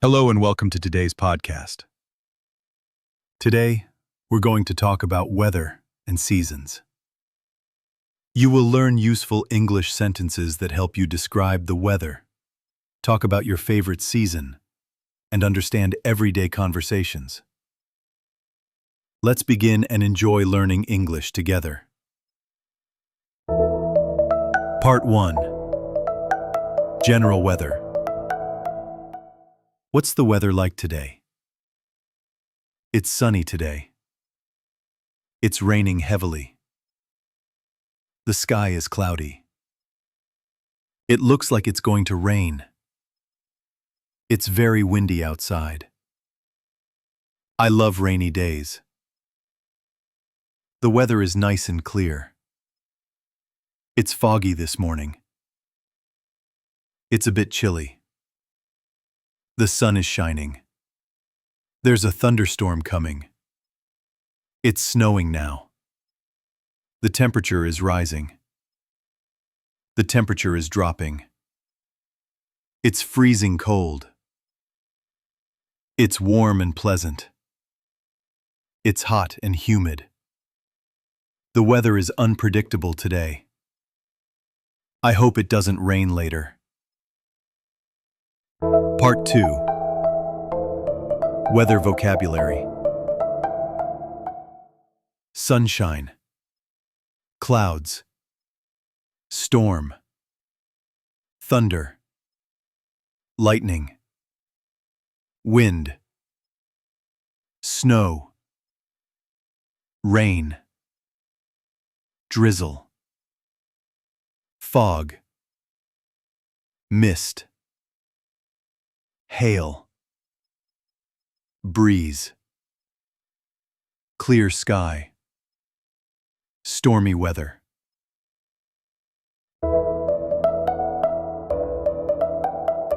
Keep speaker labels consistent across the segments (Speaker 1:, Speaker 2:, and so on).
Speaker 1: Hello and welcome to today's podcast. Today, we're going to talk about weather and seasons. You will learn useful English sentences that help you describe the weather, talk about your favorite season, and understand everyday conversations. Let's begin and enjoy learning English together. Part 1. General weather. What's the weather like today? It's sunny today. It's raining heavily. The sky is cloudy. It looks like it's going to rain. It's very windy outside. I love rainy days. The weather is nice and clear. It's foggy this morning. It's a bit chilly. The sun is shining. There's a thunderstorm coming. It's snowing now. The temperature is rising. The temperature is dropping. It's freezing cold. It's warm and pleasant. It's hot and humid. The weather is unpredictable today. I hope it doesn't rain later. Part 2. Weather vocabulary. Sunshine. Clouds. Storm. Thunder. Lightning. Wind. Snow. Rain. Drizzle. Fog. Mist. Hail. Breeze. Clear sky. Stormy weather.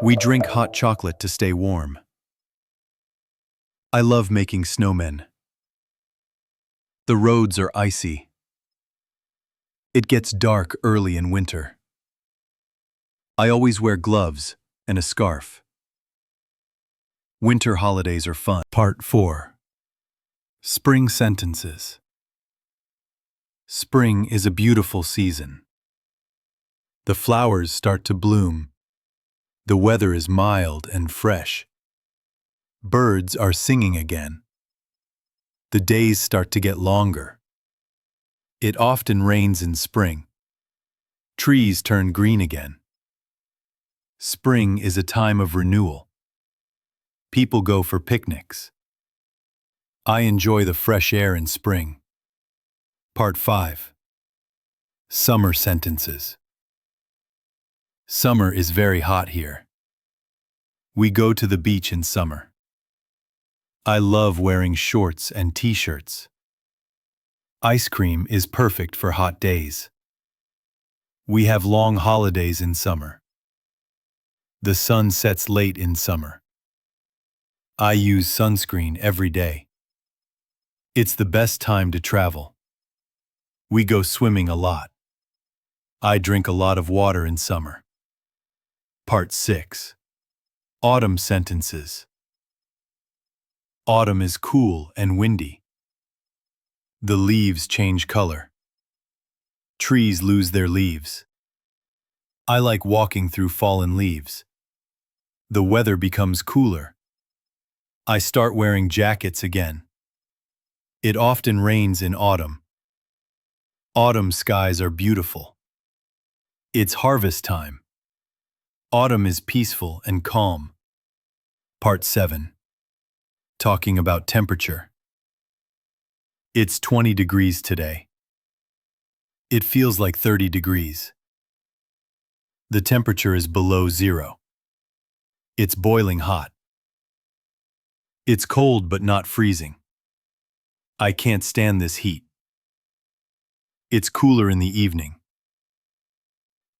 Speaker 1: We drink hot chocolate to stay warm. I love making snowmen. The roads are icy. It gets dark early in winter. I always wear gloves and a scarf. Winter holidays are fun. Part 4. Spring sentences. Spring is a beautiful season. The flowers start to bloom. The weather is mild and fresh. Birds are singing again. The days start to get longer. It often rains in spring. Trees turn green again. Spring is a time of renewal. People go for picnics. I enjoy the fresh air in spring. Part 5. Summer sentences. Summer is very hot here. We go to the beach in summer. I love wearing shorts and t-shirts. Ice cream is perfect for hot days. We have long holidays in summer. The sun sets late in summer. I use sunscreen every day. It's the best time to travel. We go swimming a lot. I drink a lot of water in summer. Part 6. Autumn sentences. Autumn is cool and windy. The leaves change color. Trees lose their leaves. I like walking through fallen leaves. The weather becomes cooler. I start wearing jackets again. It often rains in autumn. Autumn skies are beautiful. It's harvest time. Autumn is peaceful and calm. Part 7. Talking about temperature. It's 20 degrees today. It feels like 30 degrees. The temperature is below zero. It's boiling hot. It's cold but not freezing. I can't stand this heat. It's cooler in the evening.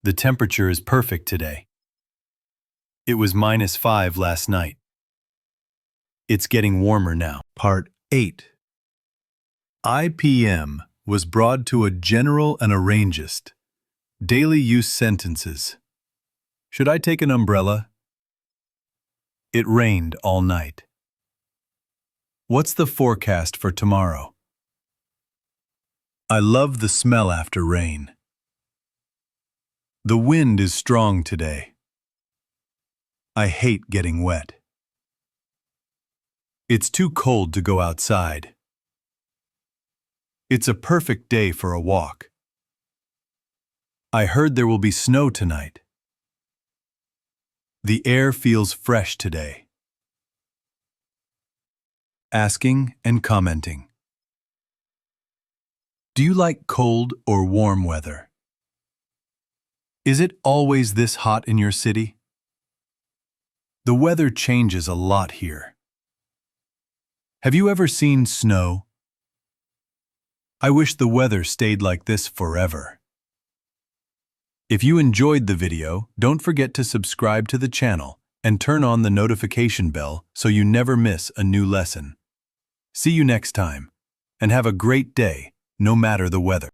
Speaker 1: The temperature is perfect today. It was -5 last night. It's getting warmer now. Part 8. IPM was brought to a general and arrangist. Daily use sentences. Should I take an umbrella? It rained all night. What's the forecast for tomorrow? I love the smell after rain. The wind is strong today. I hate getting wet. It's too cold to go outside. It's a perfect day for a walk. I heard there will be snow tonight. The air feels fresh today. Asking and commenting. Do you like cold or warm weather? Is it always this hot in your city? The weather changes a lot here. Have you ever seen snow? I wish the weather stayed like this forever. If you enjoyed the video, don't forget to subscribe to the channel and turn on the notification bell so you never miss a new lesson. See you next time, and have a great day, no matter the weather.